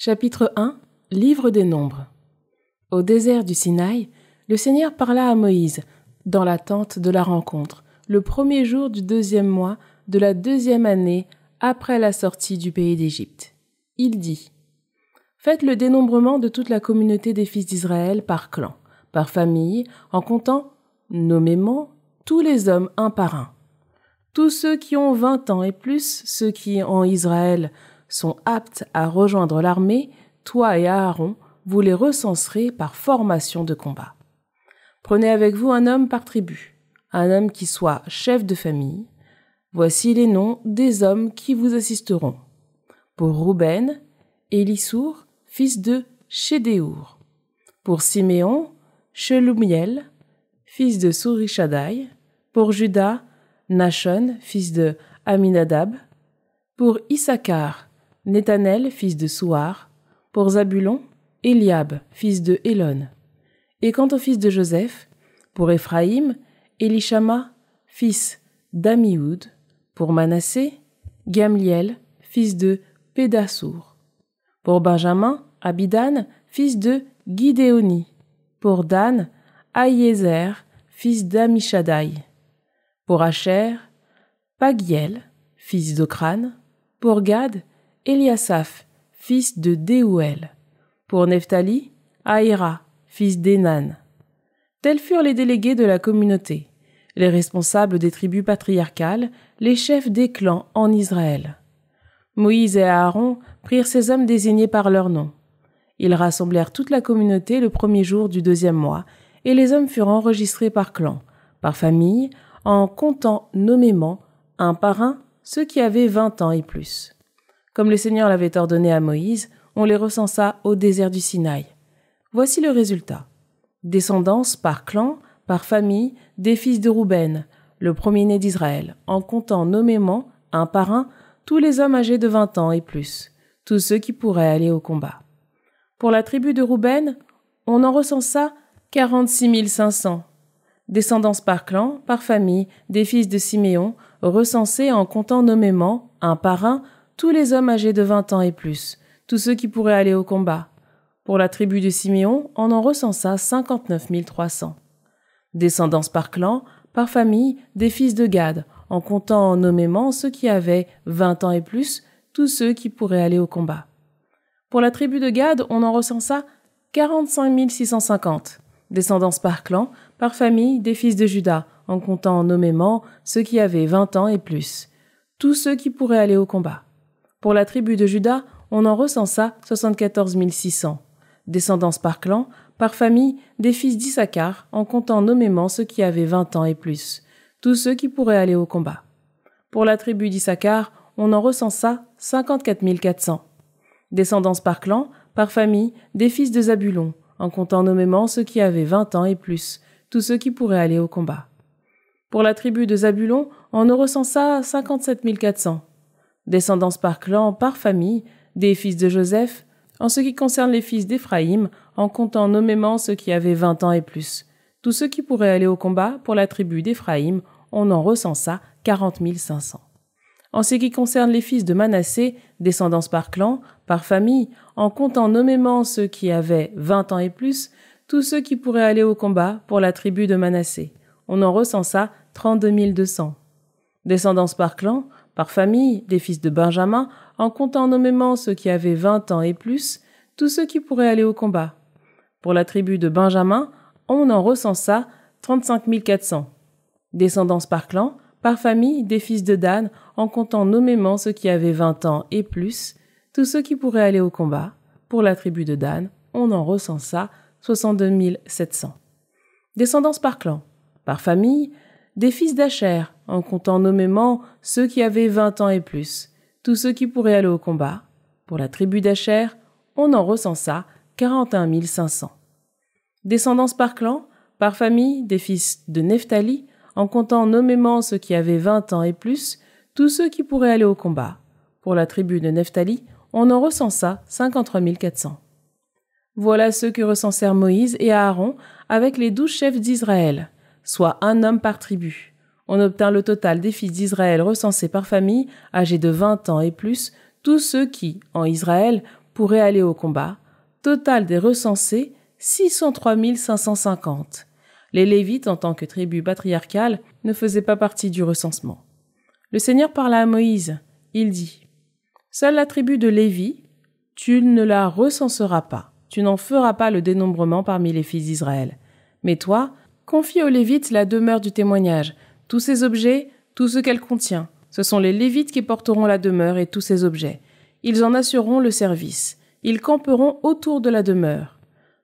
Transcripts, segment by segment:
Chapitre 1 Livre des Nombres. Au désert du Sinaï, le Seigneur parla à Moïse, dans la tente de la rencontre, le premier jour du 2e mois de la 2e année après la sortie du pays d'Égypte. Il dit : Faites le dénombrement de toute la communauté des fils d'Israël par clan, par famille, en comptant, nommément, tous les hommes un par un. Tous ceux qui ont 20 ans et plus, ceux qui, en Israël, sont aptes à rejoindre l'armée, toi et Aaron, vous les recenserez par formation de combat. Prenez avec vous un homme par tribu, un homme qui soit chef de famille. Voici les noms des hommes qui vous assisteront. Pour Rouben, Élissour, fils de Chédéour. Pour Siméon, Shelumiel, fils de Surishadai. Pour Juda, Nachon, fils de Aminadab. Pour Issachar, Nethanel, fils de Souar. Pour Zabulon, Eliab, fils de Hélon. Et quant au fils de Joseph, pour Éphraïm, Élishama, fils d'Amihud. Pour Manassé, Gamliel, fils de Pédassour. Pour Benjamin, Abidan, fils de Guidéoni. Pour Dan, Ahiézer, fils d'Amishadaï. Pour Asher, Pagiel, fils d'Ocran. Pour Gad, Eliasaph, fils de Déouël. Pour Nephtali, Aïra, fils d'Énan. Tels furent les délégués de la communauté, les responsables des tribus patriarcales, les chefs des clans en Israël. Moïse et Aaron prirent ces hommes désignés par leur nom. Ils rassemblèrent toute la communauté le premier jour du 2e mois, et les hommes furent enregistrés par clan, par famille, en comptant nommément, un par un, ceux qui avaient 20 ans et plus. Comme le Seigneur l'avait ordonné à Moïse, on les recensa au désert du Sinaï. Voici le résultat. Descendance par clan, par famille, des fils de Rouben, le premier-né d'Israël, en comptant nommément, un par un, tous les hommes âgés de 20 ans et plus, tous ceux qui pourraient aller au combat. Pour la tribu de Rouben, on en recensa 46 500. Descendance par clan, par famille, des fils de Siméon, recensés en comptant nommément, un par un, tous les hommes âgés de 20 ans et plus, tous ceux qui pourraient aller au combat. Pour la tribu de Siméon, on en recensa 59 300. Descendance par clan, par famille, des fils de Gad, en comptant nommément ceux qui avaient 20 ans et plus, tous ceux qui pourraient aller au combat. Pour la tribu de Gad, on en recensa 45 650. Descendance par clan, par famille, des fils de Juda, en comptant nommément ceux qui avaient 20 ans et plus, tous ceux qui pourraient aller au combat. Pour la tribu de Juda, on en recensa 74 600. Descendance par clan, par famille, des fils d'Issachar, en comptant nommément ceux qui avaient 20 ans et plus, tous ceux qui pourraient aller au combat. Pour la tribu d'Issachar, on en recensa 54 400. Descendance par clan, par famille, des fils de Zabulon, en comptant nommément ceux qui avaient 20 ans et plus, tous ceux qui pourraient aller au combat. Pour la tribu de Zabulon, on en recensa 57 400. Descendance par clan, par famille, des fils de Joseph, en ce qui concerne les fils d'Éphraïm, en comptant nommément ceux qui avaient 20 ans et plus. Tous ceux qui pourraient aller au combat, pour la tribu d'Éphraïm, on en recensa 40 500. En ce qui concerne les fils de Manassé, descendance par clan, par famille, en comptant nommément ceux qui avaient 20 ans et plus, tous ceux qui pourraient aller au combat, pour la tribu de Manassé, on en recensa 32 200. Descendance par clan, par famille, des fils de Benjamin, en comptant nommément ceux qui avaient 20 ans et plus, tous ceux qui pourraient aller au combat. Pour la tribu de Benjamin, on en recensa 35 400. Descendance par clan, par famille, des fils de Dan, en comptant nommément ceux qui avaient 20 ans et plus, tous ceux qui pourraient aller au combat. Pour la tribu de Dan, on en recensa 62 700. Descendance par clan, par famille, des fils d'Asher, en comptant nommément ceux qui avaient 20 ans et plus, tous ceux qui pourraient aller au combat. Pour la tribu d'Asher, on en recensa 41 500. Descendance par clan, par famille, des fils de Nephtali, en comptant nommément ceux qui avaient 20 ans et plus, tous ceux qui pourraient aller au combat. Pour la tribu de Nephtali, on en recensa 53 400. Voilà ceux que recensèrent Moïse et Aaron avec les 12 chefs d'Israël, soit un homme par tribu. On obtint le total des fils d'Israël recensés par famille, âgés de 20 ans et plus, tous ceux qui, en Israël, pourraient aller au combat. Total des recensés, 603 550. Les Lévites, en tant que tribu patriarcale, ne faisaient pas partie du recensement. Le Seigneur parla à Moïse. Il dit « Seule la tribu de Lévi, tu ne la recenseras pas. Tu n'en feras pas le dénombrement parmi les fils d'Israël. Mais toi, confie aux Lévites la demeure du témoignage, tous ses objets, tout ce qu'elle contient. Ce sont les Lévites qui porteront la demeure et tous ses objets. Ils en assureront le service. Ils camperont autour de la demeure.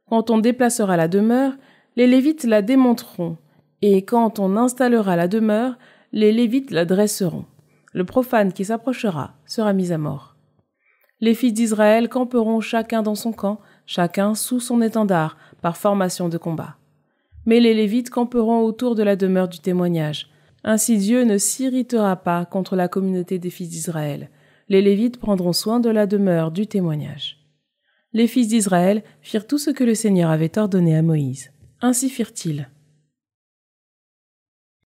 Quand on déplacera la demeure, les Lévites la démonteront, et quand on installera la demeure, les Lévites la dresseront. Le profane qui s'approchera sera mis à mort. Les fils d'Israël camperont chacun dans son camp, chacun sous son étendard, par formation de combat. Mais les Lévites camperont autour de la demeure du témoignage. Ainsi Dieu ne s'irritera pas contre la communauté des fils d'Israël. Les Lévites prendront soin de la demeure du témoignage. Les fils d'Israël firent tout ce que le Seigneur avait ordonné à Moïse. Ainsi firent-ils.